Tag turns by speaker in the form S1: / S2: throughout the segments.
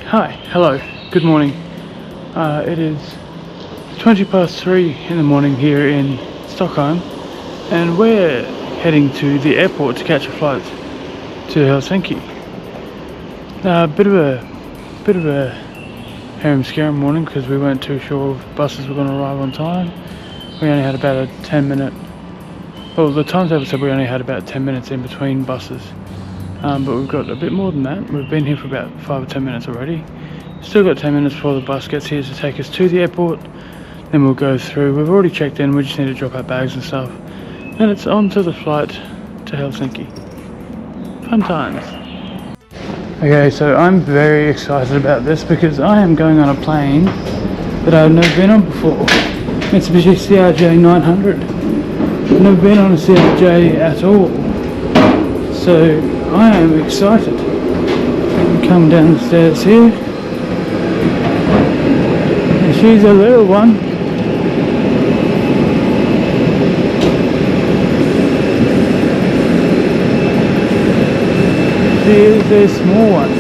S1: Hi, hello, good morning. It is 3:20 in the morning here in Stockholm, and we're heading to the airport to catch a flight to Helsinki. Bit of a harem scarum morning because we weren't too sure if buses were going to arrive on time. We only had about a 10-minute. Well, the timetable said we only had about 10 minutes in between buses. But we've got a bit more than that. We've been here for about 5 or 10 minutes already. Still got 10 minutes before the bus gets here to take us to the airport. Then we'll go through. We've already checked in. We just need to drop our bags and stuff. Then it's on to the flight to Helsinki. Fun times. Okay, so I'm very excited about this because I am going on a plane that I've never been on before. Mitsubishi CRJ 900. I've never been on a CRJ at all. So I am excited. Come down the stairs here. And she's a little one. She is a small one.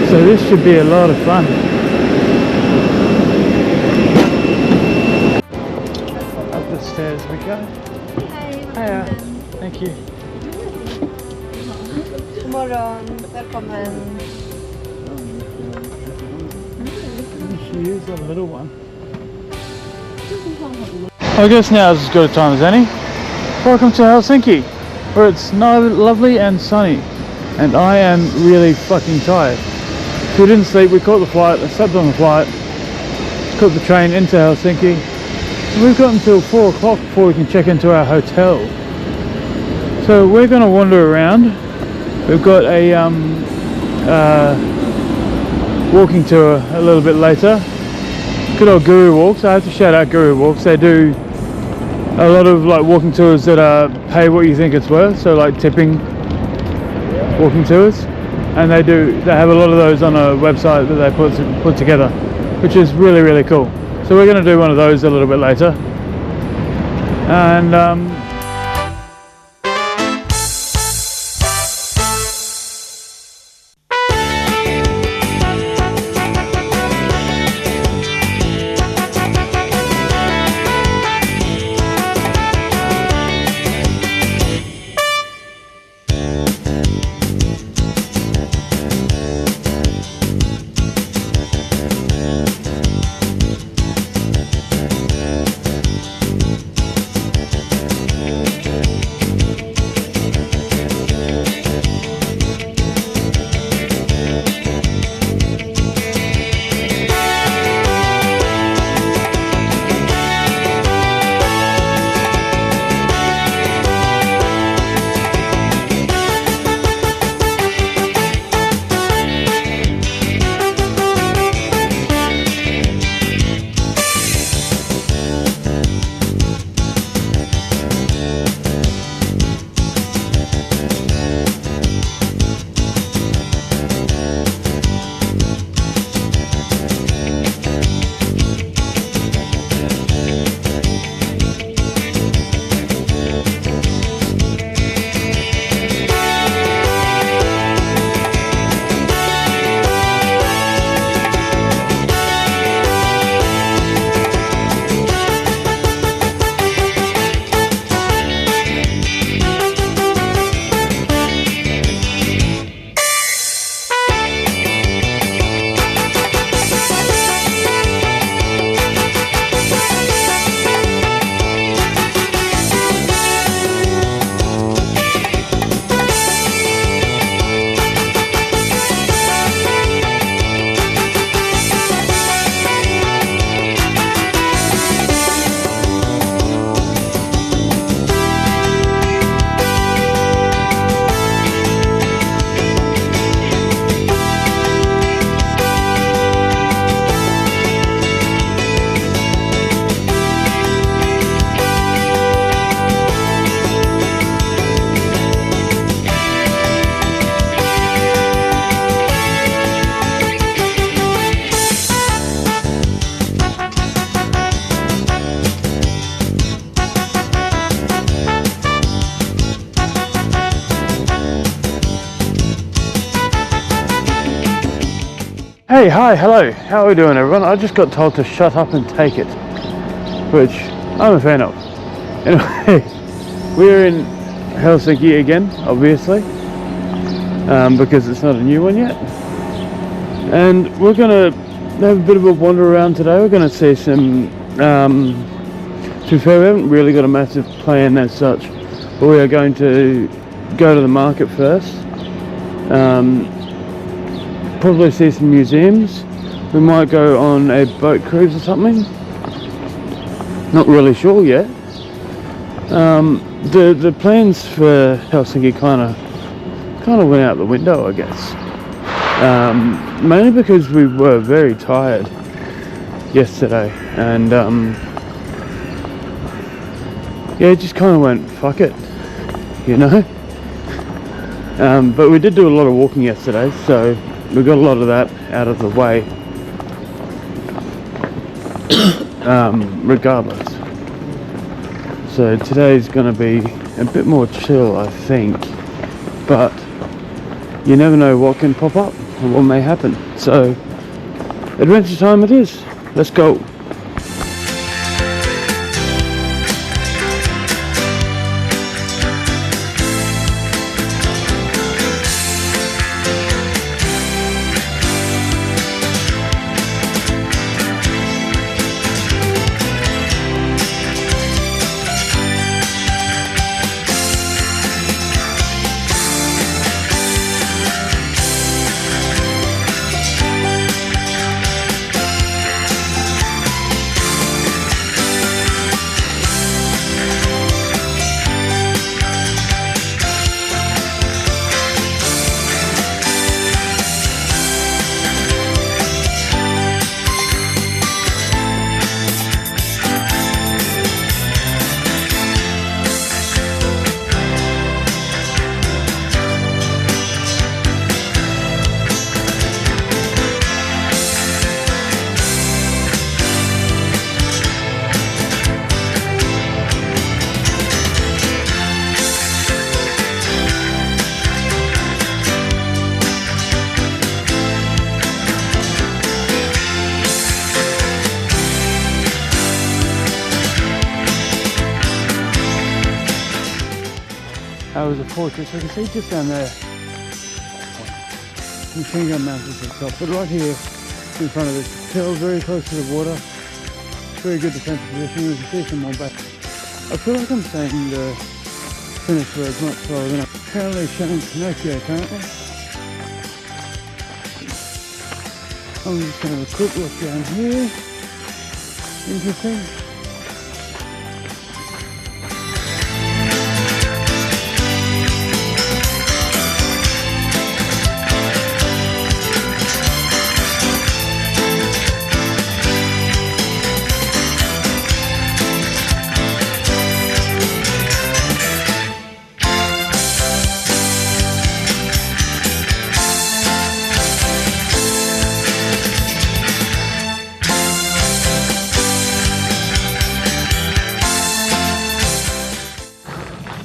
S1: So this should be a lot of fun. Up the stairs we go. Hiya. Thank you.
S2: God morgon, välkommen.
S1: She is a little one. I guess now is as good a time as any. Welcome to Helsinki, where it's lovely and sunny, and I am really fucking tired. So we didn't sleep, we caught the flight, I slept on the flight, caught the train into Helsinki. We've got until 4 o'clock before we can check into our hotel. So we're going to wander around. We've got a walking tour a little bit later. Good old Guru Walks. I have to shout out Guru Walks. They do a lot of like walking tours that are pay what you think it's worth. So like tipping walking tours, and they have a lot of those on a website that they put together, which is really cool. So we're going to do one of those a little bit later, and Hey, hi, hello. How are we doing, everyone? I just got told to shut up and take it, which I'm a fan of. Anyway, we're in Helsinki again, obviously, because it's not a new one yet. And we're gonna have a bit of a wander around today. We're gonna see some. To be fair, we haven't really got a massive plan as such, but we are going to go to the market first. Probably see some museums. We might go on a boat cruise or something. Not really sure yet. The plans for Helsinki kind of went out the window, I guess. Mainly because we were very tired yesterday, and yeah, just kind of went fuck it, you know. But we did do a lot of walking yesterday, so we got a lot of that out of the way. Regardless, so today's gonna be a bit more chill, I think, but you never know what can pop up and what may happen. So adventure time it is. Let's go. Was a fortress. I can see just down there machine gun mountains at the top, but right here in front of us, hill, very close to the water, very good defensive position. We can see some more back. I feel like I'm saying the Finnish words much slower than I'm apparently showing Pinocchio currently. I'm just going to have a quick look down here. Interesting.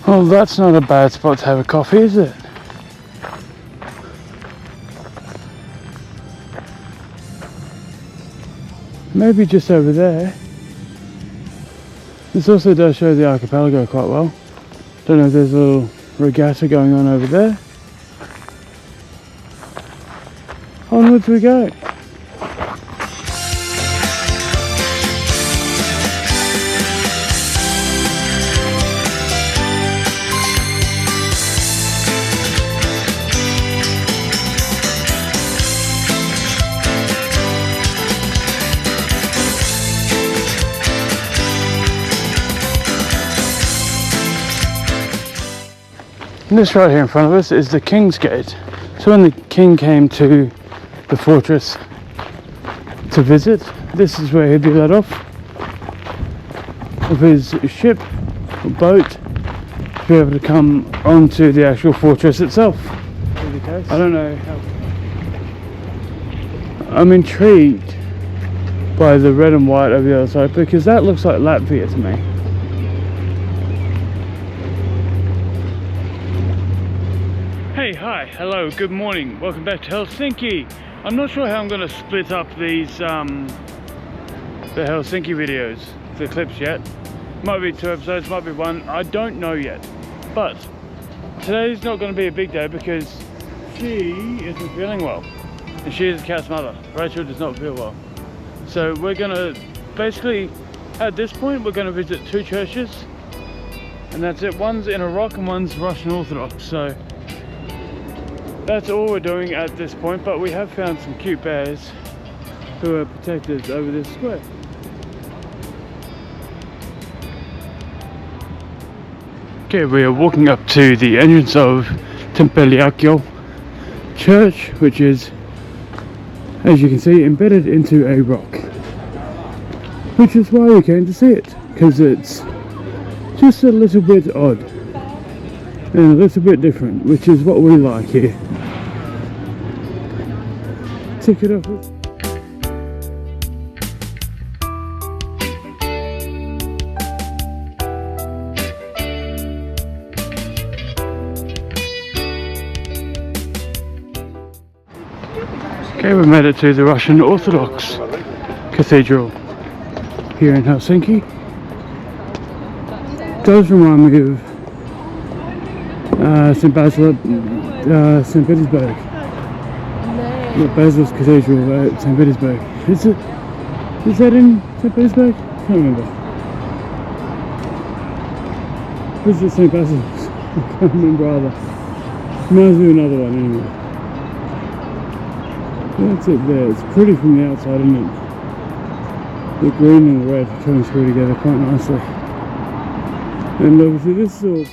S1: Well, that's not a bad spot to have a coffee, is it? Maybe just over there. This also does show the archipelago quite well. Don't know if there's a little regatta going on over there. Onwards we go. And this right here in front of us is the King's Gate. So when the king came to the fortress to visit, this is where he'd be let off of his ship or boat to be able to come onto the actual fortress itself. I don't know how. I'm intrigued by the red and white over the other side because that looks like Latvia to me. Hey, hi, hello, good morning, welcome back to Helsinki. I'm not sure how I'm going to split up these the Helsinki videos, the clips yet. Might be 2 episodes, might be 1, I don't know yet. But today's not going to be a big day because she isn't feeling well. And she is a cat's mother. Rachel does not feel well. So we're going to basically, at this point, we're going to visit 2 churches. And that's it. One's in Iraq and one's Russian Orthodox. So that's all we're doing at this point. But we have found some cute bears who are protectors over this square. Okay, we are walking up to the entrance of Tempeliakio Church, which is, as you can see, embedded into a rock. Which is why we came to see it, because it's just a little bit odd and a little bit different, which is what we like here. Ticket office. Okay, we made it to the Russian Orthodox Cathedral here in Helsinki. Does remind me of St. Basil, St. Petersburg. The Basil's Cathedral at St. Petersburg. Is that in St. Petersburg? I can't remember. Is it St. Basil's? I can't remember either. Reminds me of another one anyway. That's it there. It's pretty from the outside, isn't it? The green and the red coming through together quite nicely. And obviously this is all